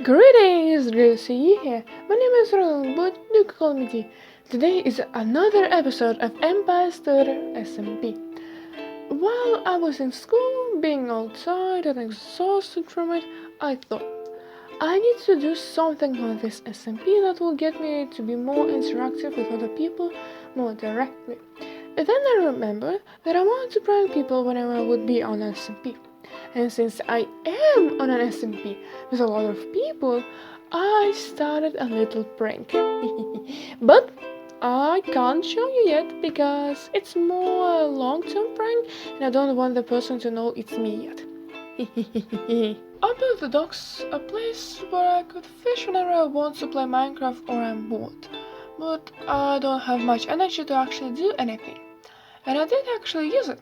Greetings, good to see you here. My name is Roland, but you can call me D. Today is another episode of Empirestwt SMP. While I was in school, being outside and exhausted from it, I thought, I need to do something on this SMP that will get me to be more interactive with other people more directly. And then I remembered that I wanted to prank people whenever I would be on SMP. And since I am on an SMP with a lot of people, I started a little prank. But I can't show you yet because it's more a long-term prank and I don't want the person to know it's me yet. I built the docks, a place where I could fish whenever I want to play Minecraft or I'm bored. But I don't have much energy to actually do anything. And I did actually use it.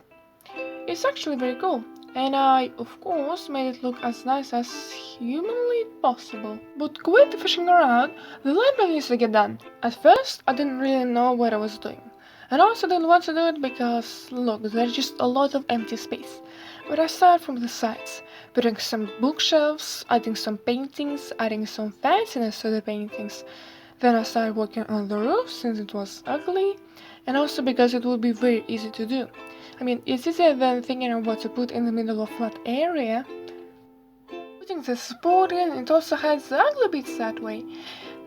It's actually very cool. And I, of course, made it look as nice as humanly possible. But quit fishing around, the library needs to get done. At first, I didn't really know what I was doing. And I also didn't want to do it because, look, there's just a lot of empty space. But I started from the sides, putting some bookshelves, adding some paintings, adding some fanciness to the paintings. Then I started working on the roof since it was ugly, and also because it would be very easy to do. I mean, it's easier than thinking of what to put in the middle of that area. Putting the support in, it also hides the ugly bits that way.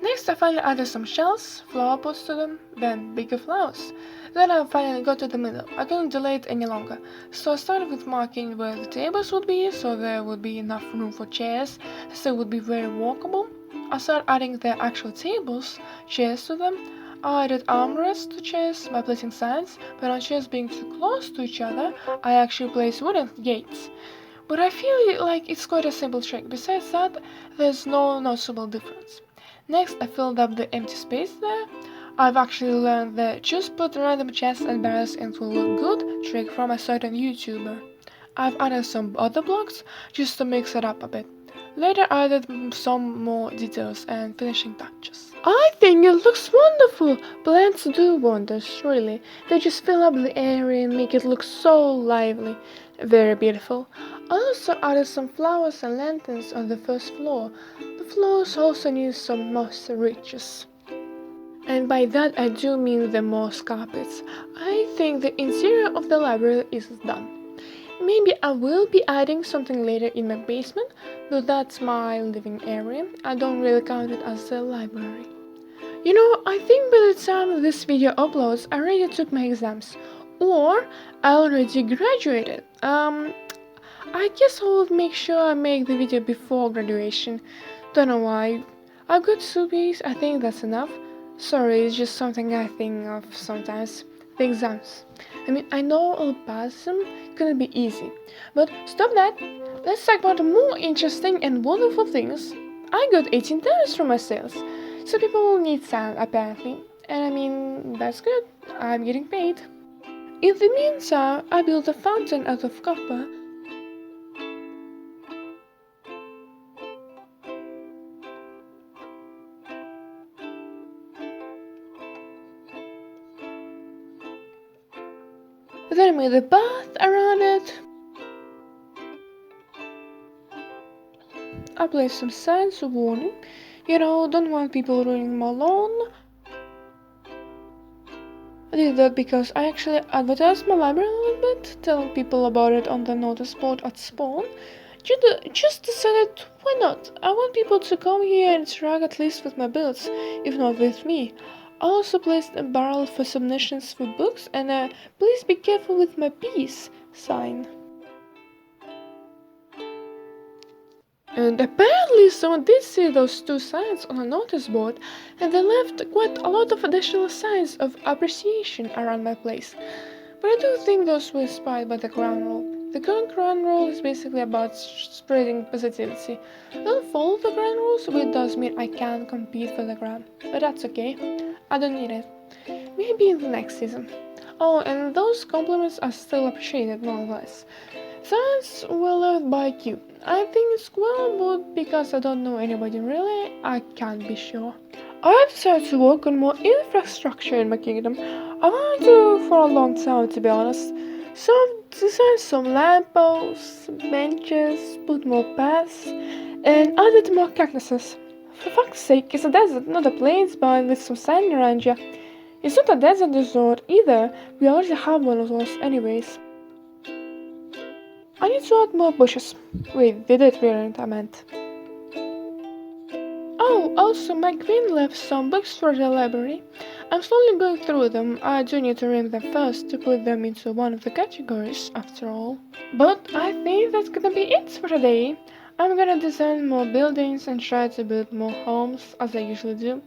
Next I finally added some shells, flower pots to them, then bigger flowers. Then I finally got to the middle. I couldn't delay it any longer, so I started with marking where the tables would be, so there would be enough room for chairs, so it would be very walkable. I started adding the actual tables, chairs to them. I added armrests to chairs by placing signs, but on chairs being too close to each other, I actually placed wooden gates. But I feel like it's quite a simple trick. Besides that, there's no noticeable difference. Next, I filled up the empty space there. I've actually learned the just put random chests and barrels and it will look good trick from a certain YouTuber. I've added some other blocks just to mix it up a bit. Later I added some more details and finishing touches. I think it looks wonderful! Plants do wonders, really. They just fill up the area and make it look so lively. Very beautiful. I also added some flowers and lanterns on the first floor. The floors also need some moss ridges. And by that I do mean the moss carpets. I think the interior of the library is done. Maybe I will be adding something later in my basement, though that's my living area. I don't really count it as a library. You know, I think by the time this video uploads, I already took my exams. Or I already graduated. I guess I will make sure I make the video before graduation. Don't know why. I've got 2 weeks, I think that's enough. Sorry, it's just something I think of sometimes. The exams. I mean, I know I'll pass them, couldn't be easy. But stop that. Let's talk about more interesting and wonderful things. I got $18 from my sales. So people will need sound, apparently. And I mean, that's good. I'm getting paid. In the meantime, I built a fountain out of copper. Then I made a bath around it. I placed some signs of warning. You know, don't want people ruining my lawn. I did that because I actually advertised my library a little bit, telling people about it on the notice board at spawn. Just decided, why not? I want people to come here and interact at least with my builds, if not with me. I also placed a barrel for submissions for books and a please be careful with my bees sign. And apparently someone did see those 2 signs on a notice board and they left quite a lot of additional signs of appreciation around my place. But I do think those were inspired by the ground rule. The current ground rule is basically about spreading positivity. I don't follow the ground rules, which does mean I can't compete for the ground. But that's okay. I don't need it. Maybe in the next season. Oh, and those compliments are still appreciated nonetheless. Signs were left by Q. I think it's well, but because I don't know anybody really, I can't be sure. I've decided to work on more infrastructure in my kingdom. I wanted to for a long time, to be honest. So I've designed some lampposts, benches, put more paths, and added more cactuses. For fuck's sake, it's a desert, not a plain spot with some sand around you. It's not a desert resort either, we already have one of those anyways. I need to add more bushes. Wait, they did really what I meant. Oh, also my queen left some books for the library. I'm slowly going through them. I do need to read them first to put them into one of the categories, after all. But I think that's gonna be it for today. I'm gonna design more buildings and try to build more homes, as I usually do.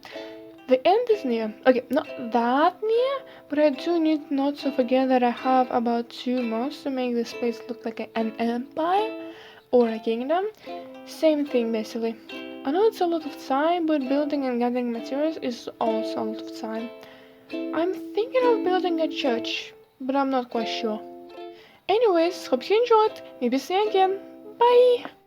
The end is near. Okay, not that near, but I do need not to forget that I have about 2 months to make this place look like an empire or a kingdom. Same thing basically. I know it's a lot of time, but building and gathering materials is also a lot of time. I'm thinking of building a church, but I'm not quite sure. Anyways, hope you enjoyed. Maybe see you again. Bye!